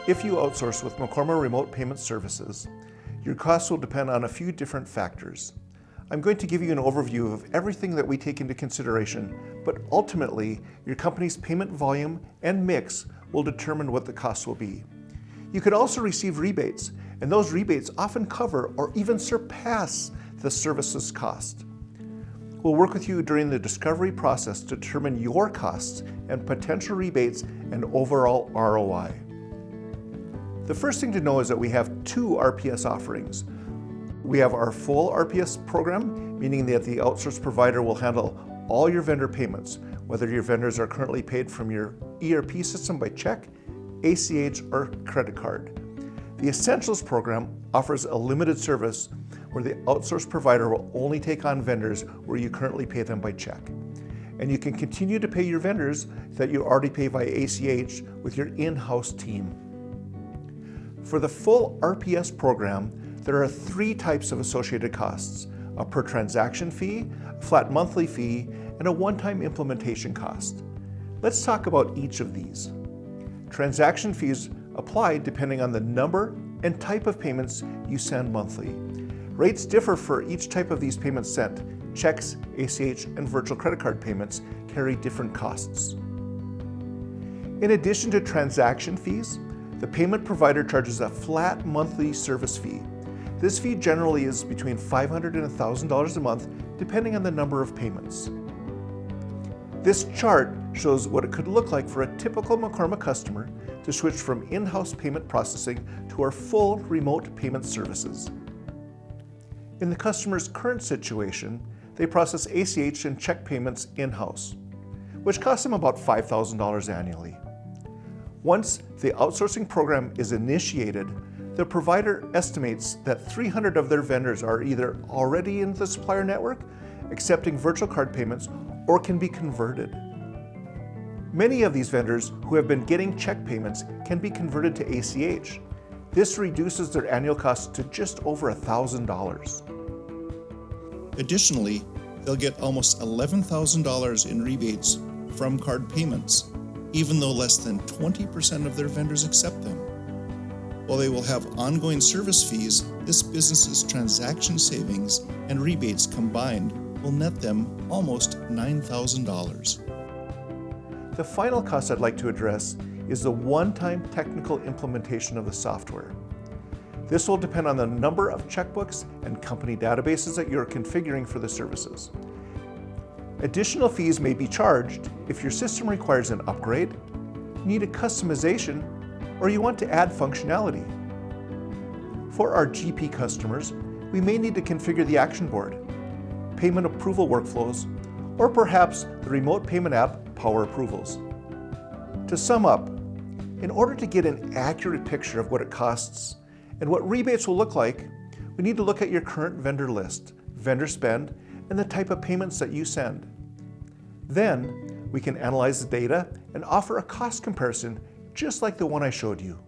If you outsource with Mekorma Remote Payment Services, your costs will depend on a few different factors. I'm going to give you an overview of everything that we take into consideration, but ultimately, your company's payment volume and mix will determine what the costs will be. You could also receive rebates, and those rebates often cover or even surpass the services cost. We'll work with you during the discovery process to determine your costs and potential rebates and overall ROI. The first thing to know is that we have two RPS offerings. We have our full RPS program, meaning that the outsource provider will handle all your vendor payments, whether your vendors are currently paid from your ERP system by check, ACH, or credit card. The Essentials program offers a limited service where the outsource provider will only take on vendors where you currently pay them by check. And you can continue to pay your vendors that you already pay by ACH with your in-house team. For the full RPS program, there are three types of associated costs: a per transaction fee, a flat monthly fee, and a one-time implementation cost. Let's talk about each of these. Transaction fees apply depending on the number and type of payments you send monthly. Rates differ for each type of these payments sent. Checks, ACH, and virtual credit card payments carry different costs. In addition to transaction fees, the payment provider charges a flat monthly service fee. This fee generally is between $500 and $1,000 a month, depending on the number of payments. This chart shows what it could look like for a typical Mekorma customer to switch from in-house payment processing to our full remote payment services. In the customer's current situation, they process ACH and check payments in-house, which costs them about $5,000 annually. Once the outsourcing program is initiated, the provider estimates that 300 of their vendors are either already in the supplier network, accepting virtual card payments, or can be converted. Many of these vendors who have been getting check payments can be converted to ACH. This reduces their annual costs to just over $1,000. Additionally, they'll get almost $11,000 in rebates from card payments, even though less than 20% of their vendors accept them. While they will have ongoing service fees, this business's transaction savings and rebates combined will net them almost $9,000. The final cost I'd like to address is the one-time technical implementation of the software. This will depend on the number of checkbooks and company databases that you're configuring for the services. Additional fees may be charged if your system requires an upgrade, need a customization, or you want to add functionality. For our GP customers, we may need to configure the action board, payment approval workflows, or perhaps the remote payment app Power Approvals. To sum up, in order to get an accurate picture of what it costs and what rebates will look like, we need to look at your current vendor list, vendor spend, and the type of payments that you send. Then, we can analyze the data and offer a cost comparison just like the one I showed you.